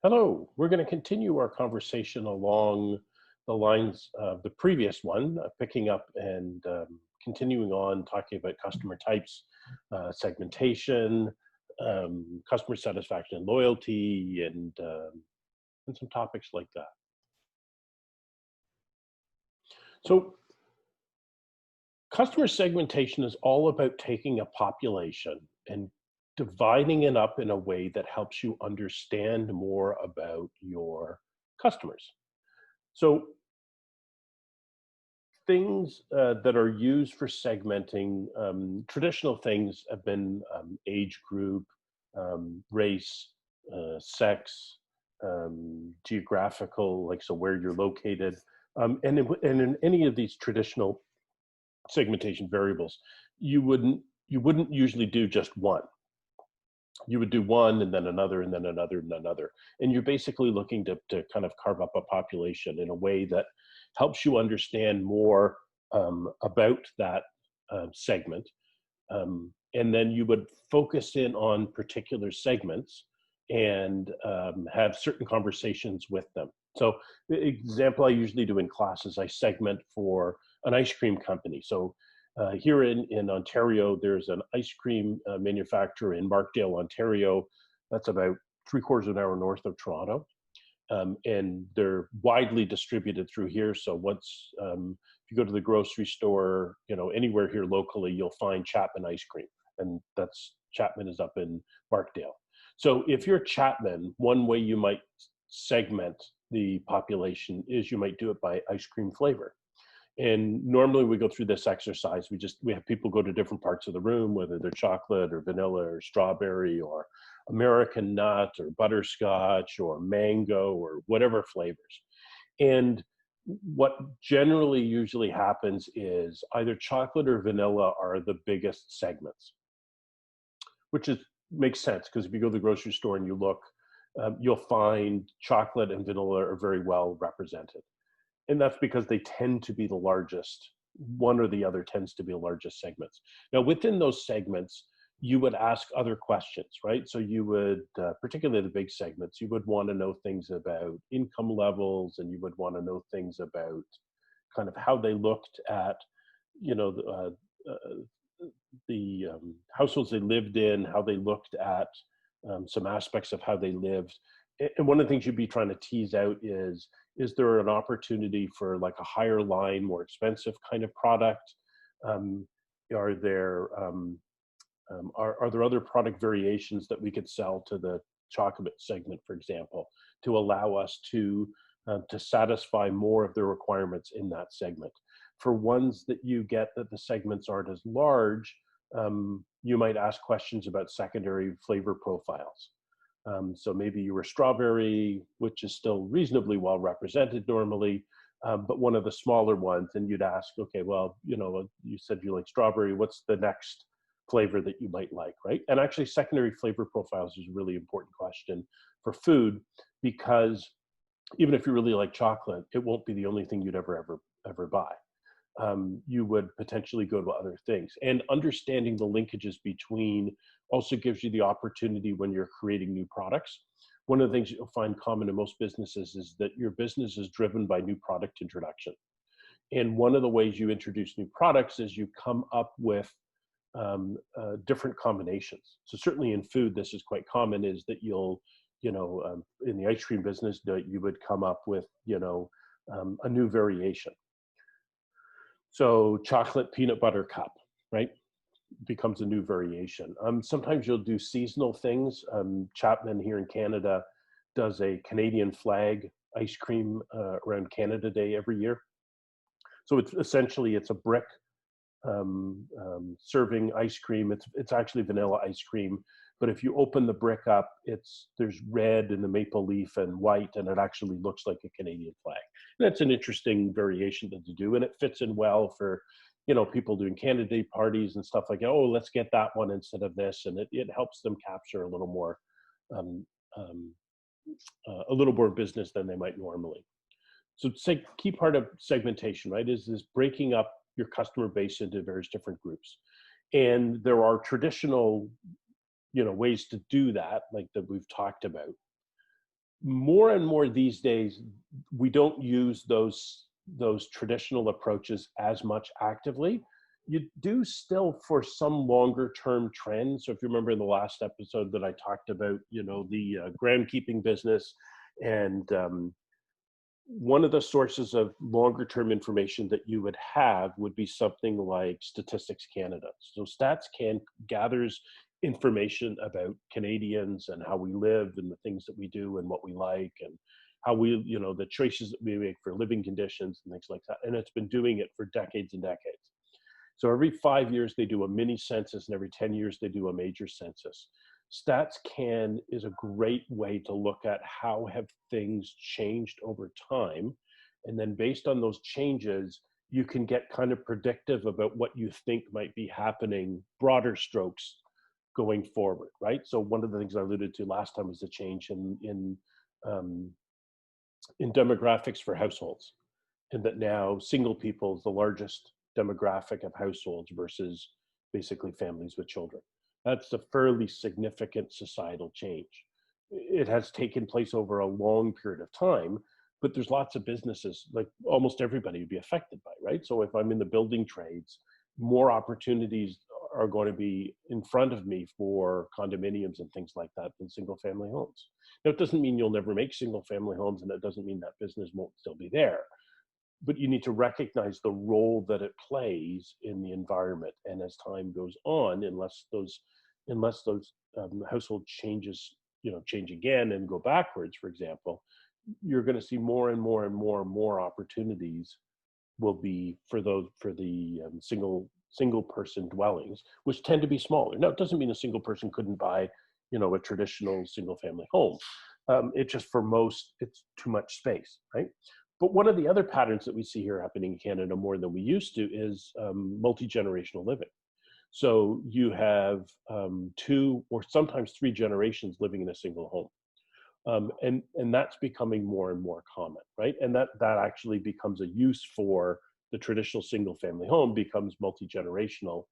Hello, we're going to continue our conversation along the lines of the previous one, picking up and continuing on talking about customer types, segmentation, customer satisfaction and loyalty, and some topics like that. So, customer segmentation is all about taking a population and dividing it up in a way that helps you understand more about your customers. So, things that are used for segmenting traditional things have been age group, race, sex, geographical, like so where you're located, and in any of these traditional segmentation variables, you wouldn't usually do just one. You would do one and then another and then another and another. And you're basically looking to kind of carve up a population in a way that helps you understand more about that segment. And then you would focus in on particular segments and have certain conversations with them. So the example I usually do in class is I segment for an ice cream company. So here in Ontario, there's an ice cream manufacturer in Markdale, Ontario. That's about three-quarters of an hour north of Toronto. And they're widely distributed through here. So once if you go to the grocery store, anywhere here locally, you'll find Chapman ice cream, and that's Chapman is up in Markdale. So if you're Chapman, one way you might segment the population is you might do it by ice cream flavor. And normally we go through this exercise. We have people go to different parts of the room, whether they're chocolate or vanilla or strawberry or American nut or butterscotch or mango or whatever flavors. And what generally usually happens is either chocolate or vanilla are the biggest segments, which makes sense because if you go to the grocery store and you look, you'll find chocolate and vanilla are very well represented, and that's because they tend to be the largest. One or the other tends to be the largest segments. Now, within those segments, you would ask other questions, right? So you would, particularly the big segments, you would want to know things about income levels, and you would want to know things about kind of how they looked at, you know, the households they lived in, how they looked at some aspects of how they lived. And one of the things you'd be trying to tease out is there an opportunity for like a higher line, more expensive kind of product? Um, are there are there other product variations that we could sell to the chocolate segment, for example, to allow us to satisfy more of the requirements in that segment? For ones that you get that the segments aren't as large, you might ask questions about secondary flavor profiles. So maybe you were strawberry, which is still reasonably well represented normally, but one of the smaller ones, and you'd ask, okay, well, you said you like strawberry. What's the next flavor that you might like, right? And actually, secondary flavor profiles is a really important question for food because even if you really like chocolate, it won't be the only thing you'd ever buy. You would potentially go to other things. And understanding the linkages between also gives you the opportunity when you're creating new products. One of the things you'll find common in most businesses is that your business is driven by new product introduction. And one of the ways you introduce new products is you come up with different combinations. So certainly in food, this is quite common, is that in the ice cream business, that you would come up with, a new variation. So chocolate peanut butter cup, right, becomes a new variation. Sometimes you'll do seasonal things. Chapman here in Canada does a Canadian flag ice cream around Canada Day every year. So it's a brick serving ice cream. It's actually vanilla ice cream, but if you open the brick up, there's red and the maple leaf and white, and it actually looks like a Canadian flag. And that's an interesting variation to do, and it fits in well for people doing Canada Day parties and stuff like that. Oh, let's get that one instead of this, and it helps them capture um, um, a little more business than they might normally. So say key part of segmentation, right, is breaking up your customer base into various different groups. And there are traditional, ways to do that, like that we've talked about. More and more these days, we don't use those traditional approaches as much actively. You do still for some longer term trends. So if you remember in the last episode that I talked about, the groundkeeping business, and one of the sources of longer term information that you would have would be something like Statistics Canada. So Stats Can gathers information about Canadians and how we live and the things that we do and what we like and how we, the choices that we make for living conditions and things like that. And it's been doing it for decades and decades. So every 5 years they do a mini census, and every 10 years they do a major census. StatsCan is a great way to look at how have things changed over time. And then based on those changes, you can get kind of predictive about what you think might be happening, broader strokes going forward, right? So one of the things I alluded to last time was the change in demographics for households, and that now single people is the largest demographic of households versus basically families with children. That's a fairly significant societal change. It has taken place over a long period of time, but there's lots of businesses, like almost everybody would be affected by, right? So if I'm in the building trades, more opportunities are going to be in front of me for condominiums and things like that than single family homes. Now, it doesn't mean you'll never make single family homes, and it doesn't mean that business won't still be there, but you need to recognize the role that it plays in the environment. And as time goes on, unless those household changes, change again and go backwards, for example, you're going to see more and more and more and more opportunities will be for the single person dwellings, which tend to be smaller. Now, it doesn't mean a single person couldn't buy, a traditional single family home. It just, for most, it's too much space, right? But one of the other patterns that we see here happening in Canada more than we used to is multi-generational living. So you have 2 or sometimes 3 generations living in a single home. And that's becoming more and more common, right? And that actually becomes a use for the traditional single family home, becomes multi-generational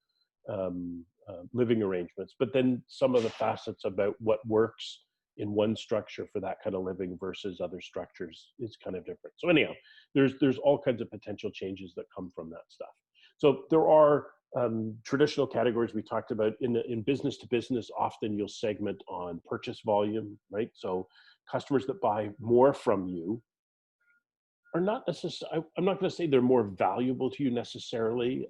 living arrangements. But then some of the facets about what works in one structure for that kind of living versus other structures is kind of different. So anyhow, there's all kinds of potential changes that come from that stuff. So there are traditional categories we talked about in business to business. Often you'll segment on purchase volume, right? So customers that buy more from you are not necessarily, I'm not going to say they're more valuable to you necessarily,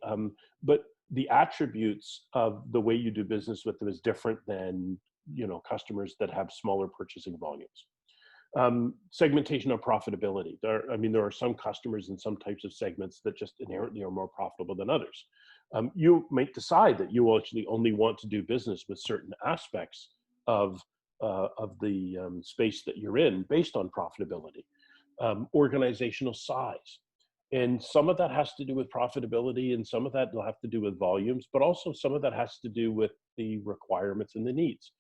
but the attributes of the way you do business with them is different than, customers that have smaller purchasing volumes. Segmentation of profitability. There are some customers in some types of segments that just inherently are more profitable than others. You might decide that you actually only want to do business with certain aspects of the space that you're in based on profitability. Organizational size. And some of that has to do with profitability, and some of that will have to do with volumes, but also some of that has to do with the requirements and the needs.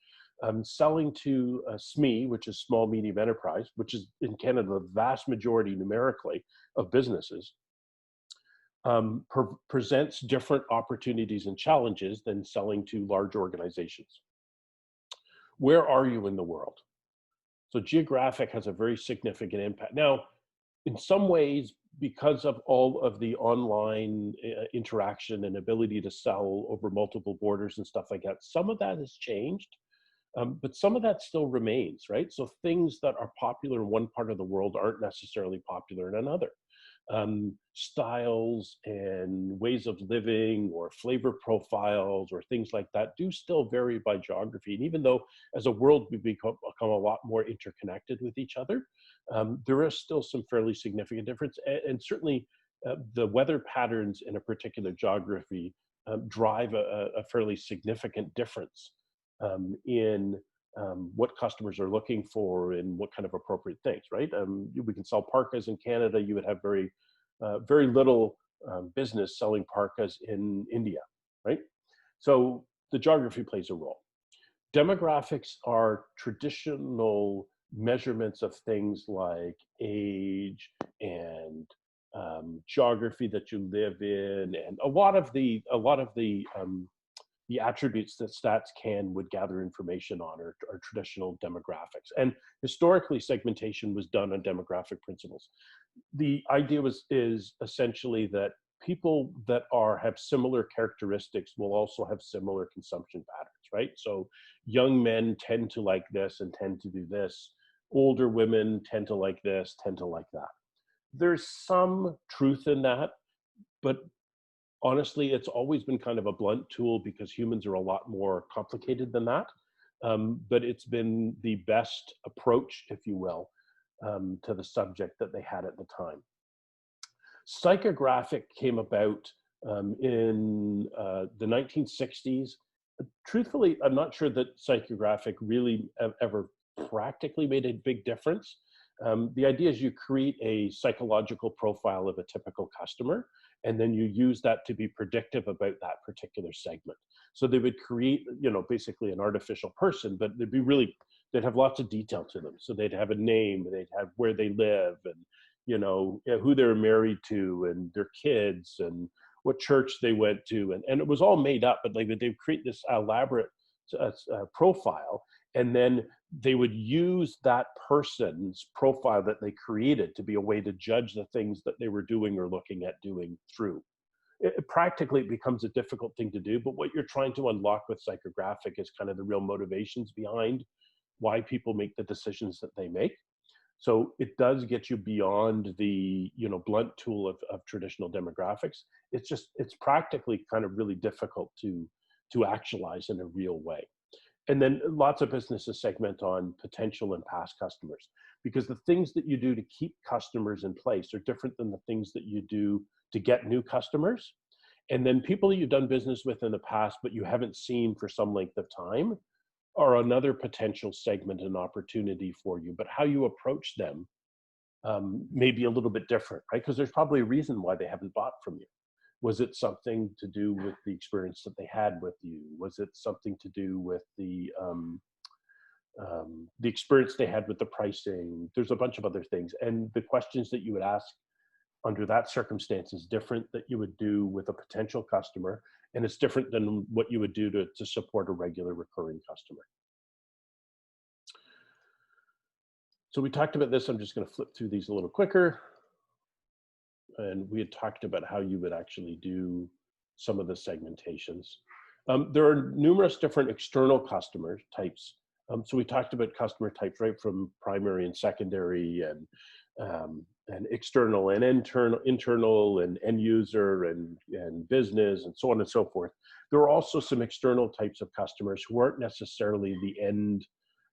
Selling to SME, which is small, medium enterprise, which is in Canada the vast majority numerically of businesses, presents different opportunities and challenges than selling to large organizations. Where are you in the world? So geographic has a very significant impact. Now, in some ways, because of all of the online interaction and ability to sell over multiple borders and stuff like that, some of that has changed. But some of that still remains, right? So things that are popular in one part of the world aren't necessarily popular in another. Styles and ways of living or flavor profiles or things like that do still vary by geography. And even though as a world we've become a lot more interconnected with each other, there is still some fairly significant difference. And certainly the weather patterns in a particular geography drive a fairly significant difference in what customers are looking for and what kind of appropriate things, right? We can sell parkas in Canada. You would have very little business selling parkas in India, right? So the geography plays a role. Demographics are traditional measurements of things like age and geography that you live in, and a lot of the the attributes that StatsCan would gather information on are traditional demographics. And historically, segmentation was done on demographic principles. The idea is essentially that people that have similar characteristics will also have similar consumption patterns, right? So young men tend to like this and tend to do this. Older women tend to like this, tend to like that. There's some truth in that, but honestly, it's always been kind of a blunt tool because humans are a lot more complicated than that. But it's been the best approach, if you will, to the subject that they had at the time. Psychographic came about in the 1960s. Truthfully, I'm not sure that psychographic really ever practically made a big difference. The idea is you create a psychological profile of a typical customer, and then you use that to be predictive about that particular segment. So they would create, basically an artificial person, but they'd have lots of detail to them. So they'd have a name, they'd have where they live, and who they're married to, and their kids, and what church they went to, and it was all made up. But they'd create this elaborate profile, and then they would use that person's profile that they created to be a way to judge the things that they were doing or looking at doing through. Practically, it becomes a difficult thing to do, but what you're trying to unlock with psychographic is kind of the real motivations behind why people make the decisions that they make. So it does get you beyond the blunt tool of traditional demographics. It's practically kind of really difficult to actualize in a real way. And then lots of businesses segment on potential and past customers, because the things that you do to keep customers in place are different than the things that you do to get new customers. And then people that you've done business with in the past, but you haven't seen for some length of time, are another potential segment and opportunity for you. But how you approach them may be a little bit different, right? Because there's probably a reason why they haven't bought from you. Was it something to do with the experience that they had with you? Was it something to do with the experience they had with the pricing? There's a bunch of other things. And the questions that you would ask under that circumstance is different that you would do with a potential customer. And it's different than what you would do to support a regular recurring customer. So we talked about this. I'm just going to flip through these a little quicker. And we had talked about how you would actually do some of the segmentations. There are numerous different external customer types. So we talked about customer types, right, from primary and secondary, and external and internal and end user and business and so on and so forth. There are also some external types of customers who aren't necessarily the end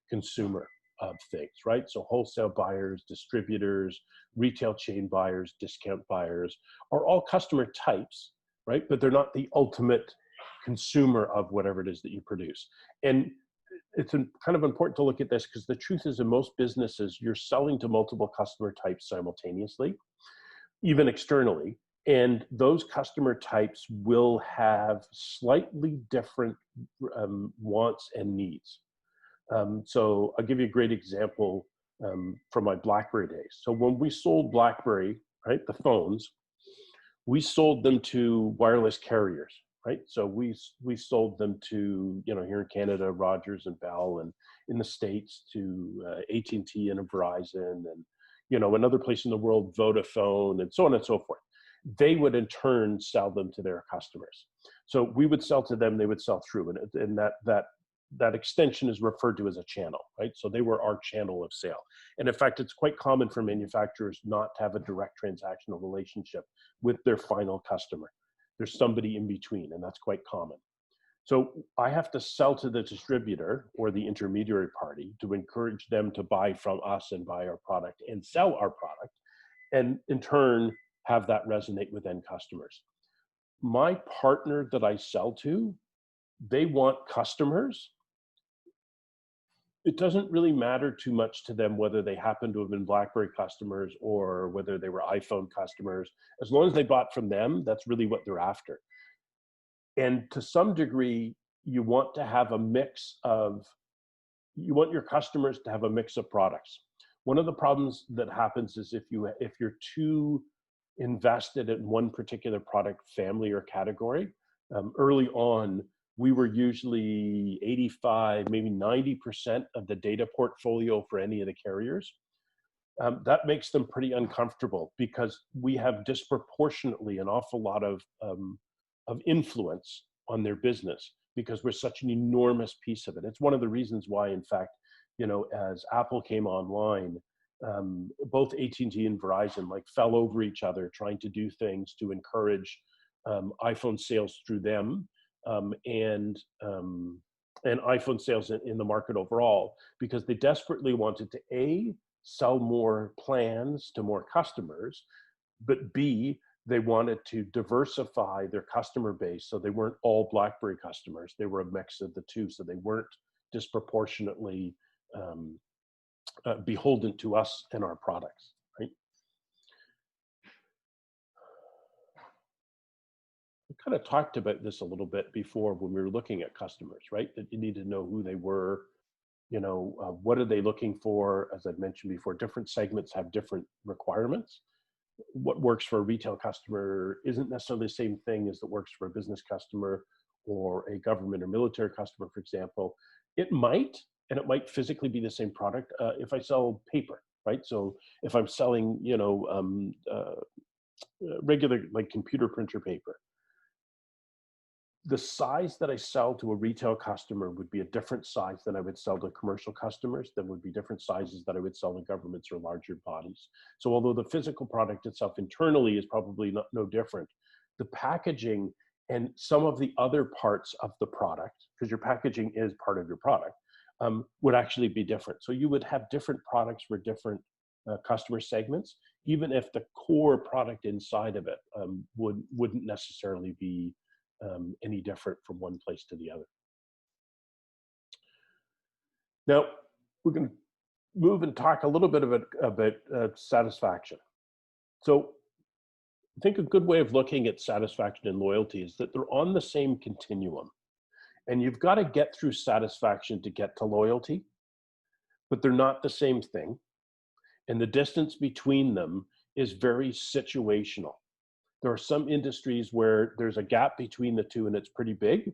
consumer of things, right? So wholesale buyers, distributors, retail chain buyers, discount buyers are all customer types, right? But they're not the ultimate consumer of whatever it is that you produce. And it's kind of important to look at this because the truth is in most businesses, you're selling to multiple customer types simultaneously, even externally. And those customer types will have slightly different wants and needs. So I'll give you a great example from my BlackBerry days. So when we sold BlackBerry, right, the phones, we sold them to wireless carriers, right? So we sold them to, here in Canada, Rogers and Bell, and in the States to AT&T and Verizon, and, another place in the world, Vodafone, and so on and so forth. They would in turn sell them to their customers. So we would sell to them, they would sell through, and that extension is referred to as a channel, right? So they were our channel of sale. And in fact, it's quite common for manufacturers not to have a direct transactional relationship with their final customer. There's somebody in between, and that's quite common. So I have to sell to the distributor or the intermediary party to encourage them to buy from us and buy our product and sell our product, and in turn have that resonate with end customers. My partner that I sell to, they want customers. It doesn't really matter too much to them whether they happen to have been BlackBerry customers or whether they were iPhone customers. As long as they bought from them, that's really what they're after. And to some degree, you want to have a mix of, you want your customers to have a mix of products. One of the problems that happens is if you're too invested in one particular product family or category, early on, we were usually 85, maybe 90% of the data portfolio for any of the carriers. That makes them pretty uncomfortable because we have disproportionately an awful lot of influence on their business because we're such an enormous piece of it. It's one of the reasons why, in fact, you know, as Apple came online, both AT&T and Verizon like fell over each other trying to do things to encourage iPhone sales through them, and iPhone sales in the market overall, because they desperately wanted to A, sell more plans to more customers, but B, they wanted to diversify their customer base so they weren't all BlackBerry customers. They were a mix of the two, so they weren't disproportionately beholden to us and our products, right? We kind of talked about this a little bit before when we were looking at customers, right? That you need to know who they were, you know, what are they looking for? As I've mentioned before, different segments have different requirements. What works for a retail customer isn't necessarily the same thing as that works for a business customer or a government or military customer, for example. It might, and it might physically be the same product if I sell paper, right? So if I'm selling, you know, regular like computer printer paper, the size that I sell to a retail customer would be a different size than I would sell to commercial customers. There would be different sizes that I would sell to governments or larger bodies. So although the physical product itself internally is probably no different, the packaging and some of the other parts of the product, because your packaging is part of your product, would actually be different. So you would have different products for different customer segments, even if the core product inside of it wouldn't necessarily be any different from one place to the other. Now, we're going to move and talk a little bit about satisfaction. So I think a good way of looking at satisfaction and loyalty is that they're on the same continuum. And you've got to get through satisfaction to get to loyalty, but they're not the same thing. And the distance between them is very situational. There are some industries where there's a gap between the two and it's pretty big.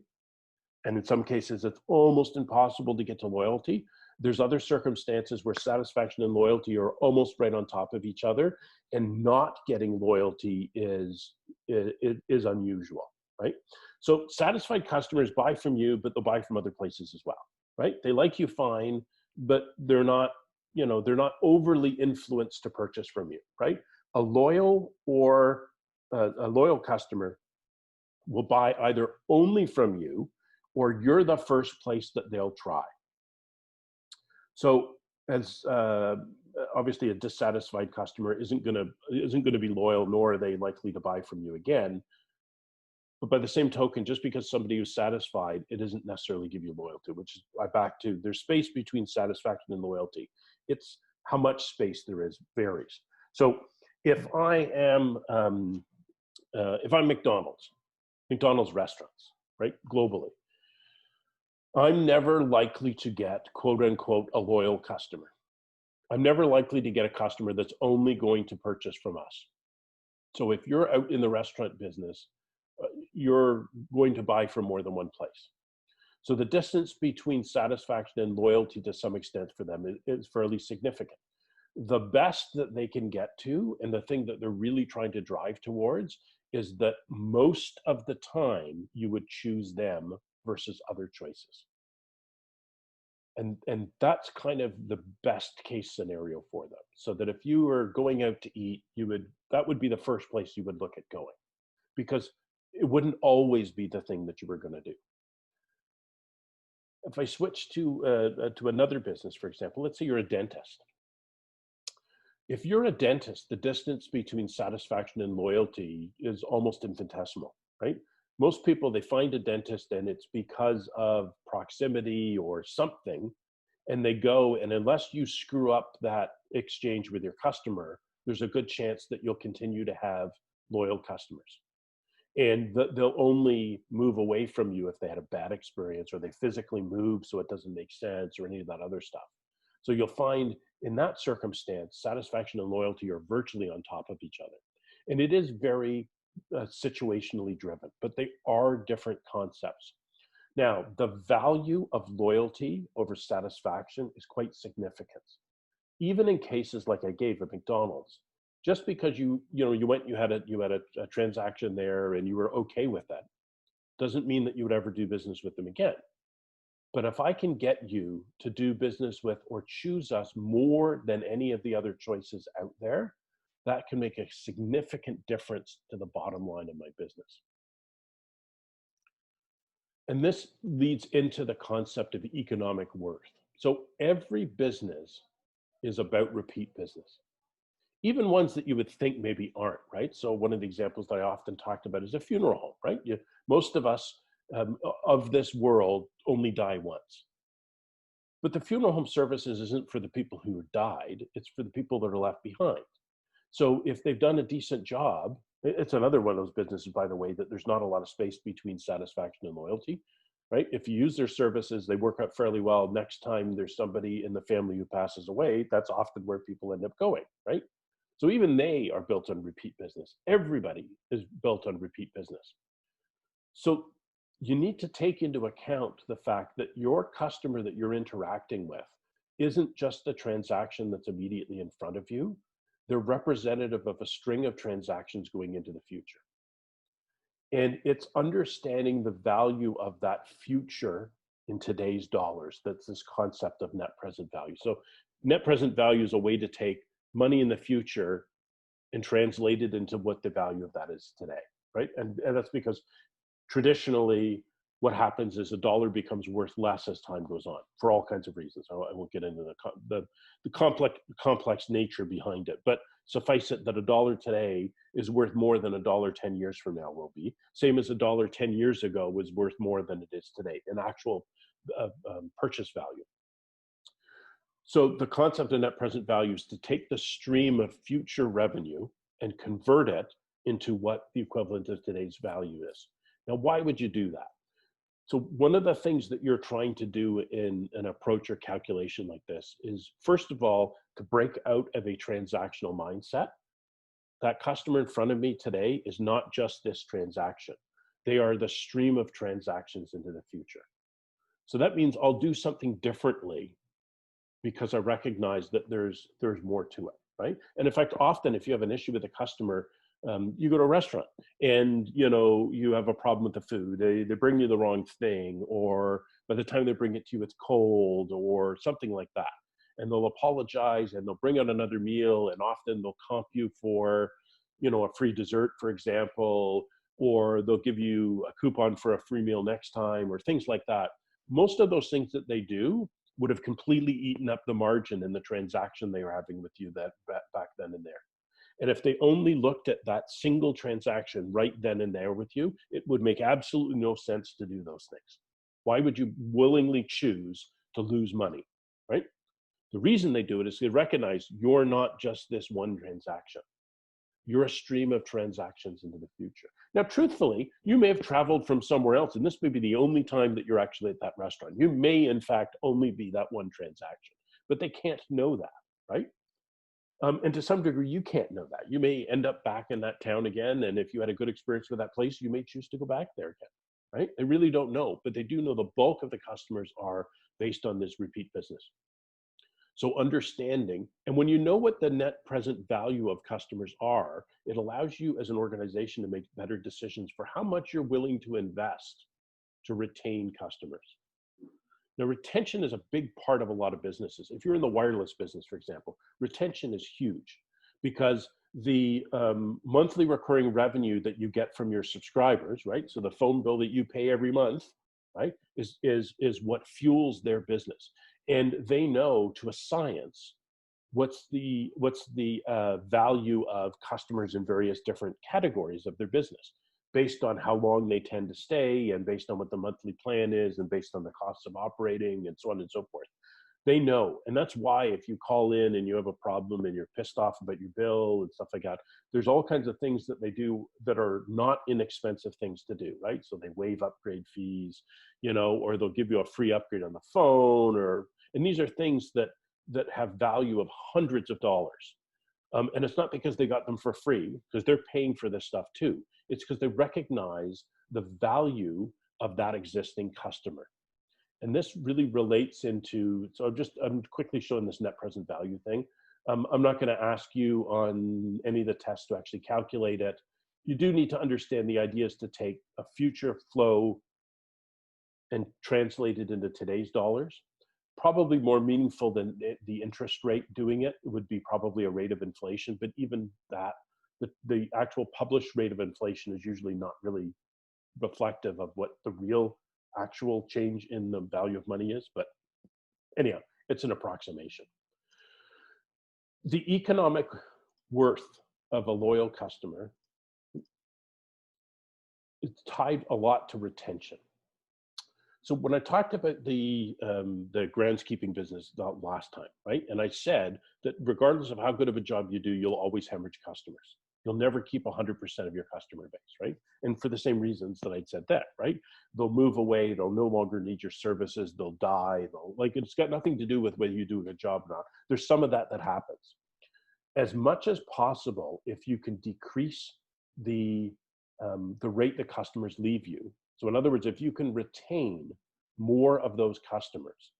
And in some cases, it's almost impossible to get to loyalty. There's other circumstances where satisfaction and loyalty are almost right on top of each other, and not getting loyalty is unusual, right? So satisfied customers buy from you, but they'll buy from other places as well, right? They like you fine, but they're not, you know, they're not overly influenced to purchase from you, right? A loyal customer will buy either only from you or you're the first place that they'll try. So as obviously a dissatisfied customer isn't going to be loyal, nor are they likely to buy from you again. But by the same token, just because somebody who's satisfied, it doesn't necessarily give you loyalty, which is back to there's space between satisfaction and loyalty. It's how much space there is varies. So if I'm McDonald's restaurants, right, globally, I'm never likely to get, quote unquote, a loyal customer. I'm never likely to get a customer that's only going to purchase from us. So if you're out in the restaurant business, you're going to buy from more than one place. So the distance between satisfaction and loyalty to some extent for them is fairly significant. The best that they can get to, and the thing that they're really trying to drive towards, is that most of the time you would choose them versus other choices. And that's kind of the best case scenario for them. So that if you were going out to eat, that would be the first place you would look at going, because it wouldn't always be the thing that you were going to do. If I switch to another business, for example, let's say you're a dentist. If you're a dentist, the distance between satisfaction and loyalty is almost infinitesimal, right? Most people, they find a dentist and it's because of proximity or something, and they go, and unless you screw up that exchange with your customer, there's a good chance that you'll continue to have loyal customers. And they'll only move away from you if they had a bad experience or they physically move so it doesn't make sense or any of that other stuff. So you'll find in that circumstance, satisfaction and loyalty are virtually on top of each other. And it is very situationally driven, but they are different concepts. Now, the value of loyalty over satisfaction is quite significant. Even in cases like I gave at McDonald's, just because you went, you had a transaction there and you were okay with that, doesn't mean that you would ever do business with them again. But if I can get you to do business with or choose us more than any of the other choices out there, that can make a significant difference to the bottom line of my business. And this leads into the concept of economic worth. So every business is about repeat business, even ones that you would think maybe aren't, right? So one of the examples that I often talked about is a funeral home, right? Most of us of this world only die once. But the funeral home services isn't for the people who died, it's for the people that are left behind. So if they've done a decent job, it's another one of those businesses, by the way, that there's not a lot of space between satisfaction and loyalty, right? If you use their services, they work out fairly well. Next time there's somebody in the family who passes away, that's often where people end up going, right? So even they are built on repeat business. Everybody is built on repeat business. So you need to take into account the fact that your customer that you're interacting with isn't just the transaction that's immediately in front of you. They're representative of a string of transactions going into the future. And it's understanding the value of that future in today's dollars. That's this concept of net present value. So net present value is a way to take money in the future and translate it into what the value of that is today, right? And that's because traditionally what happens is a dollar becomes worth less as time goes on for all kinds of reasons. I won't get into the complex nature behind it, but suffice it that a dollar today is worth more than a dollar 10 years from now will be. Same as a dollar 10 years ago was worth more than it is today in actual purchase value. So the concept of net present value is to take the stream of future revenue and convert it into what the equivalent of today's value is. Now, why would you do that? So one of the things that you're trying to do in an approach or calculation like this is, first of all, to break out of a transactional mindset. That customer in front of me today is not just this transaction. They are the stream of transactions into the future. So that means I'll do something differently because I recognize that there's more to it, right? And in fact, often if you have an issue with a customer, you go to a restaurant and you have a problem with the food. They bring you the wrong thing, or by the time they bring it to you, it's cold or something like that. And they'll apologize and they'll bring out another meal, and often they'll comp you for, a free dessert, for example, or they'll give you a coupon for a free meal next time, or things like that. Most of those things that they do would have completely eaten up the margin in the transaction they were having with you back then and there. And if they only looked at that single transaction right then and there with you, it would make absolutely no sense to do those things. Why would you willingly choose to lose money, right? The reason they do it is they recognize you're not just this one transaction. You're a stream of transactions into the future. Now, truthfully, you may have traveled from somewhere else, and this may be the only time that you're actually at that restaurant. You may, in fact, only be that one transaction, but they can't know that, right? And to some degree, you can't know that. You may end up back in that town again, and if you had a good experience with that place, you may choose to go back there again, right? They really don't know, but they do know the bulk of the customers are based on this repeat business. So understanding, and when you know what the net present value of customers are, it allows you as an organization to make better decisions for how much you're willing to invest to retain customers. Now, retention is a big part of a lot of businesses. If you're in the wireless business, for example, retention is huge because the monthly recurring revenue that you get from your subscribers, right? So the phone bill that you pay every month, right, is what fuels their business. And they know to a science what's the value of customers in various different categories of their business, based on how long they tend to stay, and based on what the monthly plan is, and based on the costs of operating, and so on and so forth. They know. And that's why if you call in and you have a problem and you're pissed off about your bill and stuff like that, there's all kinds of things that they do that are not inexpensive things to do, right? So they waive upgrade fees, or they'll give you a free upgrade on the phone, and these are things that have value of hundreds of dollars. And it's not because they got them for free, because they're paying for this stuff too. It's because they recognize the value of that existing customer. And this really relates into, so I'm quickly showing this net present value thing. I'm not going to ask you on any of the tests to actually calculate it. You do need to understand the idea is to take a future flow and translate it into today's dollars. Probably more meaningful than the interest rate doing it. It would be probably a rate of inflation, but even that, the actual published rate of inflation is usually not really reflective of what the real actual change in the value of money is. But anyhow, it's an approximation. The economic worth of a loyal customer is tied a lot to retention. So when I talked about the groundskeeping business last time, right? And I said that regardless of how good of a job you do, you'll always hemorrhage customers. You'll never keep 100% of your customer base, right? And for the same reasons that I'd said that, right? They'll move away. They'll no longer need your services. They'll die. It's got nothing to do with whether you do a good job or not. There's some of that happens. As much as possible, if you can decrease the rate that customers leave you. So in other words, if you can retain more of those customers,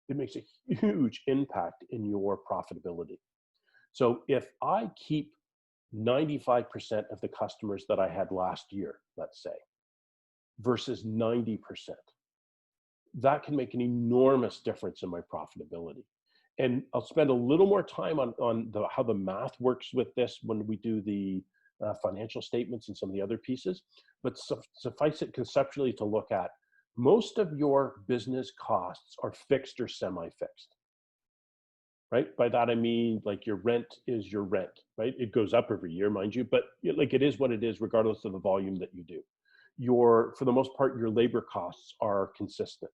it makes a huge impact in your profitability. So if I keep 95% of the customers that I had last year, let's say, versus 90%, that can make an enormous difference in my profitability. And I'll spend a little more time on how the math works with this when we do the financial statements and some of the other pieces, but suffice it conceptually to look at most of your business costs are fixed or semi-fixed, right? By that I mean like your rent is your rent, right? It goes up every year, mind you, but like it is what it is regardless of the volume that you do. For the most part, your labor costs are consistent.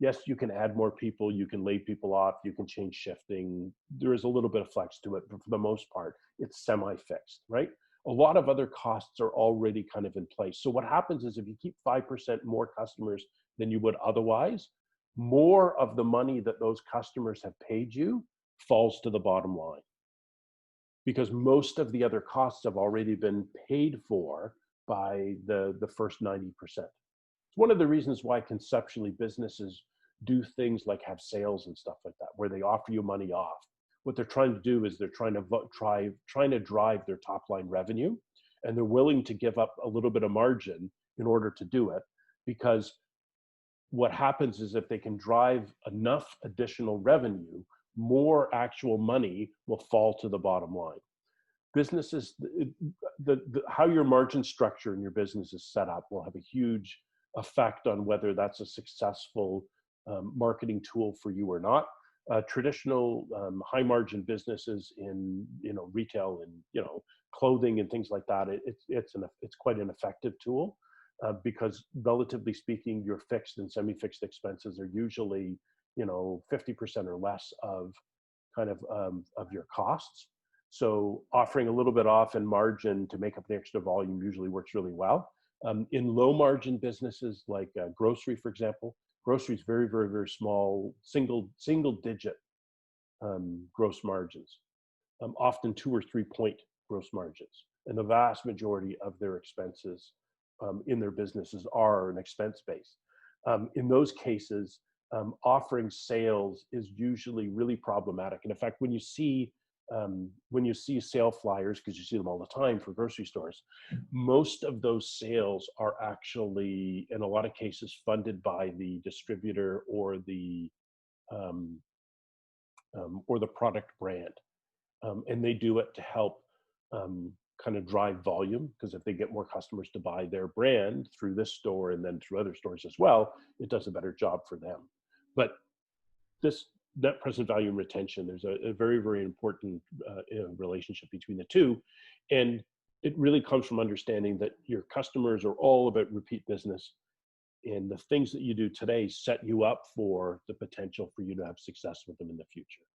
Yes, you can add more people, you can lay people off, you can change shifting. There is a little bit of flex to it, but for the most part, it's semi-fixed, right? A lot of other costs are already kind of in place. So what happens is if you keep 5% more customers than you would otherwise, more of the money that those customers have paid you falls to the bottom line, because most of the other costs have already been paid for by the first 90%. It's one of the reasons why conceptually businesses do things like have sales and stuff like that, where they offer you money off. What they're trying to do is they're trying to drive their top line revenue, and they're willing to give up a little bit of margin in order to do it, because what happens is if they can drive enough additional revenue, more actual money will fall to the bottom line. Businesses, how your margin structure in your business is set up will have a huge effect on whether that's a successful marketing tool for you or not. Traditional high margin businesses in retail and clothing and things like that, it's quite an effective tool because relatively speaking, your fixed and semi-fixed expenses are usually 50% or less of kind of your costs. So offering a little bit off in margin to make up the extra volume usually works really well. In low margin businesses like grocery, for example, grocery is very, very, very small, single digit gross margins, often 2 or 3 point gross margins. And the vast majority of their expenses in their businesses are an expense base. In those cases, offering sales is usually really problematic. And in fact, when you see sale flyers, because you see them all the time for grocery stores, most of those sales are actually, in a lot of cases, funded by the distributor or the product brand. And they do it to help kind of drive volume, because if they get more customers to buy their brand through this store and then through other stores as well, it does a better job for them. But this net present value and retention, there's a very, very important relationship between the two. And it really comes from understanding that your customers are all about repeat business, and the things that you do today set you up for the potential for you to have success with them in the future.